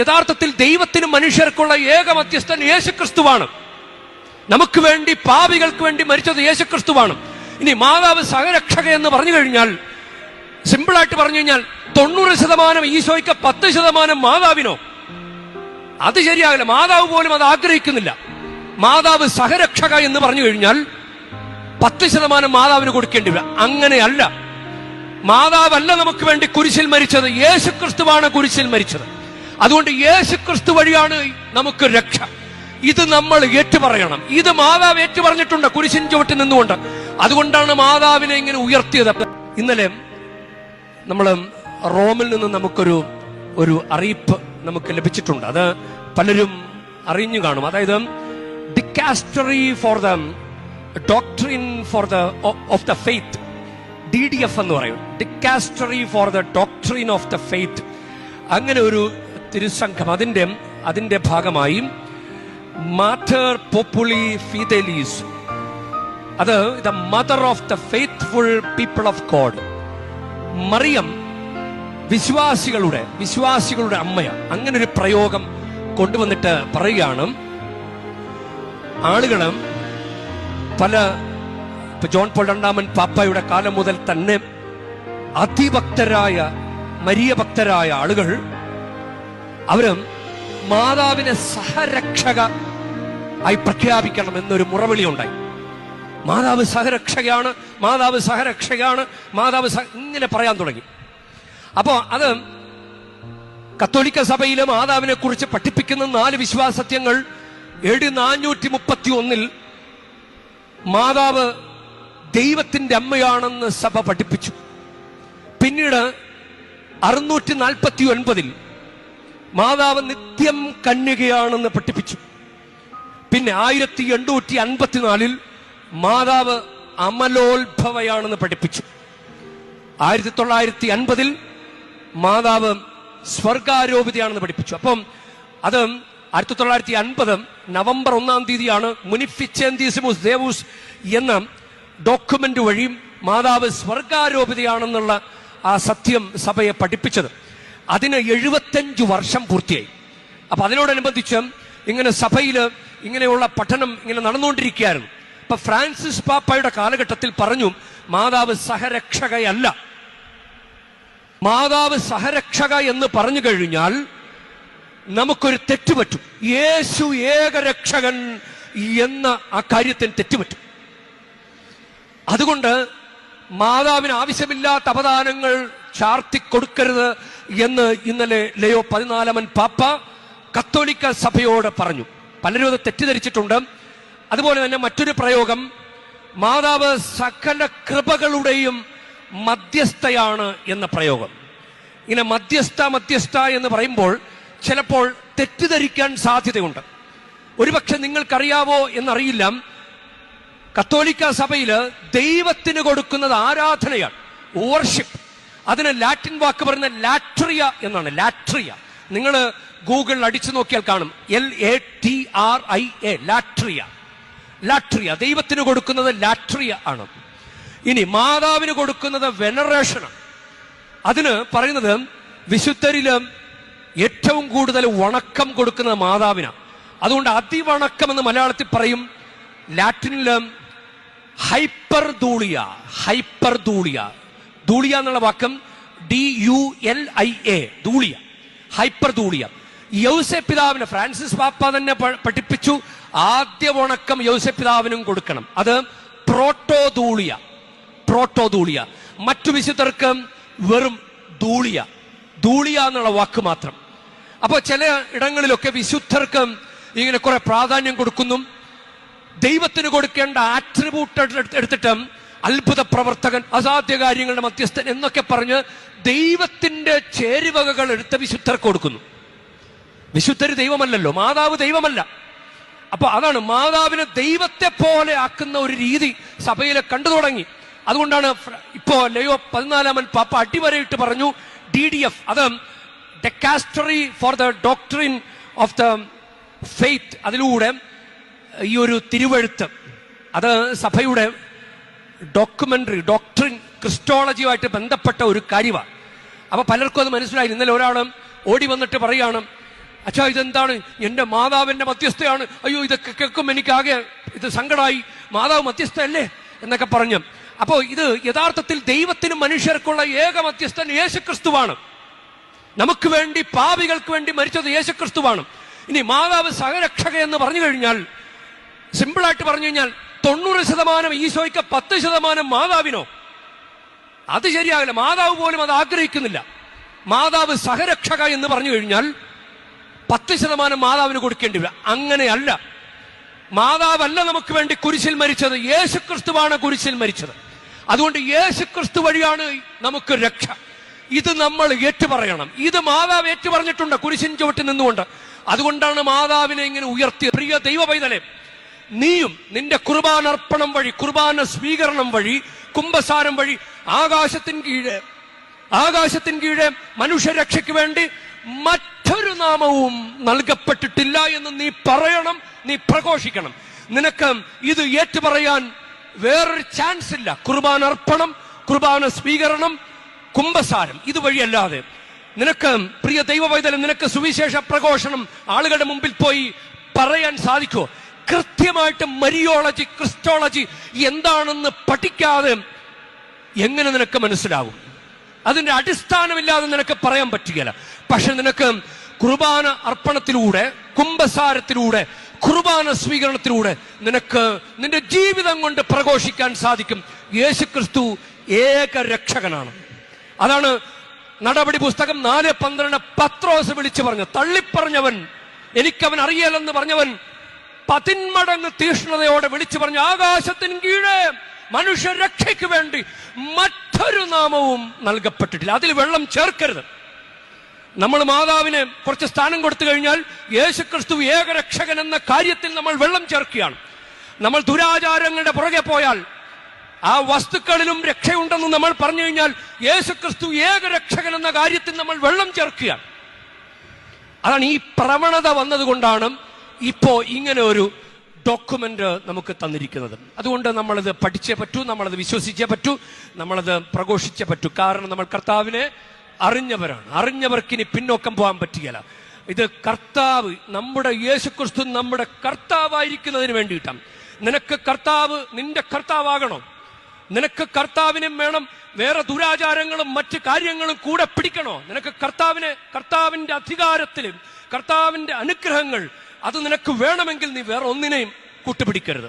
യഥാർത്ഥത്തിൽ ദൈവത്തിനും മനുഷ്യർക്കുള്ള ഏക മധ്യസ്ഥൻ യേശുക്രിസ്തുവാണ്. നമുക്ക് വേണ്ടി, പാപികൾക്ക് വേണ്ടി മരിച്ചത് യേശുക്രിസ്തുവാണ്. ഇനി മാതാവ് സഹരക്ഷക എന്ന് പറഞ്ഞു കഴിഞ്ഞാൽ, സിമ്പിളായിട്ട് പറഞ്ഞു കഴിഞ്ഞാൽ 90% ഈശോയ്ക്ക്, 10% മാതാവിനോ? അത് ശരിയാകില്ല. മാതാവ് പോലും അത് ആഗ്രഹിക്കുന്നില്ല. മാതാവ് സഹരക്ഷക എന്ന് പറഞ്ഞു കഴിഞ്ഞാൽ 10% മാതാവിന് കൊടുക്കേണ്ടി വരും. അങ്ങനെയല്ല. മാതാവല്ല നമുക്ക് വേണ്ടി കുരിശിൽ മരിച്ചത്, യേശുക്രിസ്തുവാണ് കുരിശിൽ മരിച്ചത്. അതുകൊണ്ട് യേശുക്രിസ്തു വഴിയാണ് നമുക്ക് രക്ഷ. ഇത് നമ്മൾ ഏറ്റുപറയണം. ഇത് മാതാവ് ഏറ്റുപറഞ്ഞിട്ടുണ്ട് കുരിശിൻ ചുവട്ടിൽ നിന്നുകൊണ്ട്. അതുകൊണ്ടാണ് മാതാവിനെ ഇങ്ങനെ ഉയർത്തിയത്. ഇന്നലെ നമ്മൾ റോമിൽ നിന്ന് നമുക്കൊരു അറിയിപ്പ് നമുക്ക് ലഭിച്ചിട്ടുണ്ട്. അത് പലരും അറിഞ്ഞു കാണും. അതായത് dicastery for the doctrine for the of the faith, DDF എന്ന് പറയും, dicastery for the doctrine of the faith. അങ്ങനെ ഒരു തിരുസംഘം, അതിന്റെ ഭാഗമായി മാറ്റർ പോപ്പുലി ഫിദേലിസ്, അത് the mother of the faithful people of God, Mariyam വിശ്വാസികളുടെ അമ്മയാണ്. അങ്ങനെ ഒരു പ്രയോഗം കൊണ്ടുവന്നിട്ട് പറയുകയാണ്, ആളുകള് ജോൺ പോൾ രണ്ടാമൻ പാപ്പായുടെ കാലം മുതൽ തന്നെ അതിഭക്തരായ, മരിയ ഭക്തരായ ആളുകൾ, അവര് മാതാവിനെ സഹരക്ഷക ആയി പ്രഖ്യാപിക്കണം എന്നൊരു മുറവിളി ഉണ്ടായി. മാതാവ് സഹരക്ഷകയാണ്, മാതാവ് സഹരക്ഷകയാണ്, മാതാവ് ഇങ്ങനെ പറയാൻ തുടങ്ങി. അപ്പോ അത് കത്തോലിക്ക സഭയിലെ മാതാവിനെ കുറിച്ച് പഠിപ്പിക്കുന്ന 4 വിശ്വാസത്യങ്ങൾ AD 431 മാതാവ് ദൈവത്തിന്റെ അമ്മയാണെന്ന് സഭ പഠിപ്പിച്ചു. പിന്നീട് 649 മാതാവ് നിത്യം കന്യകയാണെന്ന് പഠിപ്പിച്ചു. പിന്നെ 1854 മാതാവ് അമലോത്ഭവയാണെന്ന് പഠിപ്പിച്ചു. 1950 മാതാവ് സ്വർഗാരോപിതയാണെന്ന് പഠിപ്പിച്ചു. അപ്പം അത് 1950 നവംബർ 1-ാം തീയതിയാണ് മുനിഫിച്ചെന്തിസിമുസ് ദേവൂസ് എന്ന ഡോക്യുമെന്റ് വഴി മാതാവ് സ്വർഗാരോപിതയാണെന്നുള്ള ആ സത്യം സഭയെ പഠിപ്പിച്ചത്. അതിന് 75 വർഷം പൂർത്തിയായി. അപ്പൊ അതിനോടനുബന്ധിച്ച് ഇങ്ങനെ സഭയിൽ ഇങ്ങനെയുള്ള പഠനം ഇങ്ങനെ നടന്നുകൊണ്ടിരിക്കുകയായിരുന്നു. ഇപ്പൊ ഫ്രാൻസിസ് പാപ്പയുടെ കാലഘട്ടത്തിൽ പറഞ്ഞു, മാതാവ് സഹരക്ഷകയല്ല. മാതാവ് സഹരക്ഷക എന്ന് പറഞ്ഞു കഴിഞ്ഞാൽ നമുക്കൊരു തെറ്റുപറ്റും. യേശു ഏകരക്ഷകൻ എന്ന ആ കാര്യത്തിന് തെറ്റുപറ്റും. അതുകൊണ്ട് മാതാവിന് ആവശ്യമില്ലാത്ത അപദാനങ്ങൾ ചാർത്തിക്കൊടുക്കരുത് എന്ന് ഇന്നലെ ലയോ 14 പാപ്പ കത്തോലിക്ക സഭയോട് പറഞ്ഞു. പലരും അത് തെറ്റിദ്ധരിച്ചിട്ടുണ്ട്. അതുപോലെ തന്നെ മറ്റൊരു പ്രയോഗം, മാതാവ് സകല കൃപകളുടെയും മധ്യസ്ഥയാണ് എന്ന പ്രയോഗം. ഇങ്ങനെ മധ്യസ്ഥ എന്ന് പറയുമ്പോൾ ചിലപ്പോൾ തെറ്റിദ്ധരിക്കാൻ സാധ്യതയുണ്ട്. ഒരുപക്ഷെ നിങ്ങൾക്കറിയാവോ എന്നറിയില്ല, കത്തോലിക്ക സഭയില് ദൈവത്തിന് കൊടുക്കുന്നത് ആരാധനയാണ്, വർഷിപ്പ്. അതിന് ലാറ്റിൻ വാക്ക് പറയുന്ന ലാട്രിയ എന്നാണ്. ലാട്രിയ നിങ്ങൾ ഗൂഗിളിൽ അടിച്ചു നോക്കിയാൽ കാണും, LATRIA, ലാട്രിയ. ലാട്രിയ ദൈവത്തിന് കൊടുക്കുന്നത് ലാട്രിയ ആണ്. ഇനി മാതാവിന് കൊടുക്കുന്നത് വെനറേഷനാണ്. അതിന് പറയുന്നത് വിശുദ്ധരില് ഏറ്റവും കൂടുതൽ വണക്കം കൊടുക്കുന്നത് മാതാവിനാണ്. അതുകൊണ്ട് അതിവണക്കം എന്ന് മലയാളത്തിൽ പറയും. ലാറ്റിനില് ഹൈപ്പർദൂളിയ, ധൂളിയ എന്നുള്ള വാക്കും DULIA, ധൂളിയ, ഹൈപ്പർദൂളിയ. യൗസേപ്പ് പിതാവിന് ഫ്രാൻസിസ് പാപ്പ തന്നെ പഠിപ്പിച്ചു, ആദ്യ വണക്കം യൗസേപ്പ് പിതാവിനും കൊടുക്കണം. അത് പ്രോട്ടോധൂളിയ. മറ്റു വിശുദ്ധർക്ക് വെറും ധൂളിയ എന്നുള്ള വാക്ക് മാത്രം. അപ്പൊ ചില ഇടങ്ങളിലൊക്കെ വിശുദ്ധർക്ക് ഇങ്ങനെ കുറെ പ്രാധാന്യം കൊടുക്കുന്നു. ദൈവത്തിന് കൊടുക്കേണ്ട ആട്രിബ്യൂട്ട് എടുത്തിട്ട് അത്ഭുത പ്രവർത്തകൻ, അസാധ്യ കാര്യങ്ങളുടെ മധ്യസ്ഥൻ എന്നൊക്കെ പറഞ്ഞ് ദൈവത്തിന്റെ ചേരുവകകൾ എടുത്ത് വിശുദ്ധർക്ക് കൊടുക്കുന്നു. വിശുദ്ധര് ദൈവമല്ലല്ലോ, മാതാവ് ദൈവമല്ല. അപ്പൊ അതാണ് മാതാവിനെ ദൈവത്തെ പോലെ ആക്കുന്ന ഒരു രീതി സഭയിലെ കണ്ടു തുടങ്ങി. അതുകൊണ്ടാണ് ഇപ്പോ ലയോ 14 പാപ്പ അടിവരയിട്ട് പറഞ്ഞു, DDF, അത് ഡെക്കാസ്റ്ററി four the doctrine of the faith. അതിലൂടെ ഈ ഒരു തിരുവെഴുത്ത്, അത് സഭയുടെ ഡോക്ട്രിൻ ക്രിസ്റ്റോളജിയുമായിട്ട് ബന്ധപ്പെട്ട ഒരു കാര്യമാണ്. അപ്പൊ പലർക്കും അത് മനസ്സിലായി. ഇന്നലെ ഒരാൾ ഓടി വന്നിട്ട് പറയാണ്, അച്ഛാ ഇതെന്താണ്, എന്റെ മാതാവിന്റെ മധ്യസ്ഥയാണ്, അയ്യോ ഇതൊക്കെ കേൾക്കും എനിക്കാകെ ഇത് സങ്കടമായി, മാതാവ് മധ്യസ്ഥയല്ലേ എന്നൊക്കെ പറഞ്ഞു. അപ്പോ ഇത് യഥാർത്ഥത്തിൽ ദൈവത്തിനും മനുഷ്യർക്കുള്ള ഏക മധ്യസ്ഥൻ യേശുക്രിസ്തുവാണ്. നമുക്ക് വേണ്ടി, പാപികൾക്ക് വേണ്ടി മരിച്ചത് യേശുക്രിസ്തുവാണ്. ഇനി മാതാവ് സഹരക്ഷക എന്ന് പറഞ്ഞു കഴിഞ്ഞാൽ, സിമ്പിളായിട്ട് പറഞ്ഞു കഴിഞ്ഞാൽ 90% ഈശോയ്ക്ക്, 10% മാതാവിനോ? അത് ശരിയാകില്ല. മാതാവ് പോലും അത് ആഗ്രഹിക്കുന്നില്ല. മാതാവ് സഹരക്ഷക എന്ന് പറഞ്ഞു കഴിഞ്ഞാൽ 10% മാതാവിന് കൊടുക്കേണ്ടി വരും. അങ്ങനെയല്ല. മാതാവല്ല നമുക്ക് വേണ്ടി കുരിശിൽ മരിച്ചത്, യേശുക്രിസ്തുവാണ് കുരിശിൽ മരിച്ചത്. അതുകൊണ്ട് യേശുക്രിസ്തു വഴിയാണ് നമുക്ക് രക്ഷ. ഇത് നമ്മൾ ഏറ്റുപറയണം. ഇത് മാതാവ് ഏറ്റുപറഞ്ഞിട്ടുണ്ട് കുരിശിൻ ചുവട്ടിൽ നിന്നുകൊണ്ട്. അതുകൊണ്ടാണ് മാതാവിനെ ഇങ്ങനെ ഉയർത്തിയത്. പ്രിയ ദൈവ പൈതലേ, നീയും നിന്റെ കുർബാനർപ്പണം വഴി, കുർബാന സ്വീകരണം വഴി, കുംഭസാരം വഴി ആകാശത്തിൻ കീഴെ മനുഷ്യരക്ഷയ്ക്ക് വേണ്ടി മറ്റൊരു നാമവും നൽകപ്പെട്ടിട്ടില്ല എന്ന് നീ പറയണം, നീ പ്രഘോഷിക്കണം. നിനക്ക് ഇത് ഏറ്റുപറയാൻ വേറൊരു ചാൻസ് ഇല്ല. കുർബാനർപ്പണം, കുർബാന സ്വീകരണം, കുംഭസാരം ഇതുവഴിയല്ലാതെ നിനക്ക്, പ്രിയ ദൈവവൈതലം, നിനക്ക് സുവിശേഷ പ്രഘോഷണം ആളുകളുടെ മുമ്പിൽ പോയി പറയാൻ സാധിക്കുമോ? കൃത്യമായിട്ട് മരിയോളജി, ക്രിസ്റ്റോളജി എന്താണെന്ന് പഠിക്കാതെ എങ്ങനെ നിനക്ക് മനസ്സിലാവും? അതിന്റെ അടിസ്ഥാനമില്ലാതെ നിനക്ക് പറയാൻ പറ്റുകയില്ല. പക്ഷെ നിനക്ക് കുർബാന അർപ്പണത്തിലൂടെ, കുംഭസാരത്തിലൂടെ, കുർബാന സ്വീകരണത്തിലൂടെ നിനക്ക് നിന്റെ ജീവിതം കൊണ്ട് പ്രഘോഷിക്കാൻ സാധിക്കും, യേശുക്രിസ്തു ഏക രക്ഷകനാണ്. അതാണ് നടപടി പുസ്തകം 4:12 പത്രോസ് വിളിച്ചു പറഞ്ഞു. തള്ളിപ്പറഞ്ഞവൻ, എനിക്കവൻ അറിയാലെന്ന് പറഞ്ഞവൻ 10 മടങ്ങ് തീഷ്ണതയോടെ വിളിച്ചു പറഞ്ഞു, ആകാശത്തിന് കീഴെ മനുഷ്യരക്ഷയ്ക്ക് വേണ്ടി മറ്റൊരു നാമവും നൽകപ്പെട്ടിട്ടില്ല. അതിൽ വെള്ളം ചേർക്കരുത്. നമ്മൾ മാതാവിന് കുറച്ച് സ്ഥാനം കൊടുത്തു കഴിഞ്ഞാൽ യേശുക്രിസ്തു ഏകരക്ഷകൻ എന്ന കാര്യത്തിൽ നമ്മൾ വെള്ളം ചേർക്കുകയാണ്. നമ്മൾ ദുരാചാരങ്ങളുടെ പുറകെ പോയാൽ ആ വസ്തുക്കളിലും രക്ഷയുണ്ടെന്ന് നമ്മൾ പറഞ്ഞു കഴിഞ്ഞാൽ യേശുക്രിസ്തു ഏകരക്ഷകൻ എന്ന കാര്യത്തിൽ നമ്മൾ വെള്ളം ചേർക്കുകയാണ്. അതാണ് ഈ പ്രവണത വന്നതുകൊണ്ടാണ് ഇപ്പോ ഇങ്ങനെ ഒരു ഡോക്യുമെന്റ് നമുക്ക് തന്നിരിക്കുന്നത്. അതുകൊണ്ട് നമ്മളത് പഠിച്ചേ പറ്റൂ, നമ്മളത് വിശ്വസിച്ചേ പറ്റൂ, നമ്മളത് പ്രഘോഷിച്ചേ പറ്റൂ. കാരണം നമ്മൾ കർത്താവിനെ അറിഞ്ഞവരാണ്. അറിഞ്ഞവർക്കിനി പിന്നോക്കം പോകാൻ പറ്റുകയില്ല. ഇത് കർത്താവ്, നമ്മുടെ യേശുക്രിസ്തു നമ്മുടെ കർത്താവായിരിക്കുന്നതിന് വേണ്ടിയിട്ടാണ്. നിനക്ക് കർത്താവ് നിന്റെ കർത്താവാകണം. നിനക്ക് കർത്താവിനും വേണം, വേറെ ദുരാചാരങ്ങളും മറ്റു കാര്യങ്ങളും കൂടെ പിടിക്കണോ? നിനക്ക് കർത്താവിന്റെ അധികാരത്തിലും കർത്താവിന്റെ അനുഗ്രഹങ്ങൾ അത് നിനക്ക് വേണമെങ്കിൽ നീ വേറെ ഒന്നിനെയും കൂട്ടുപിടിക്കരുത്.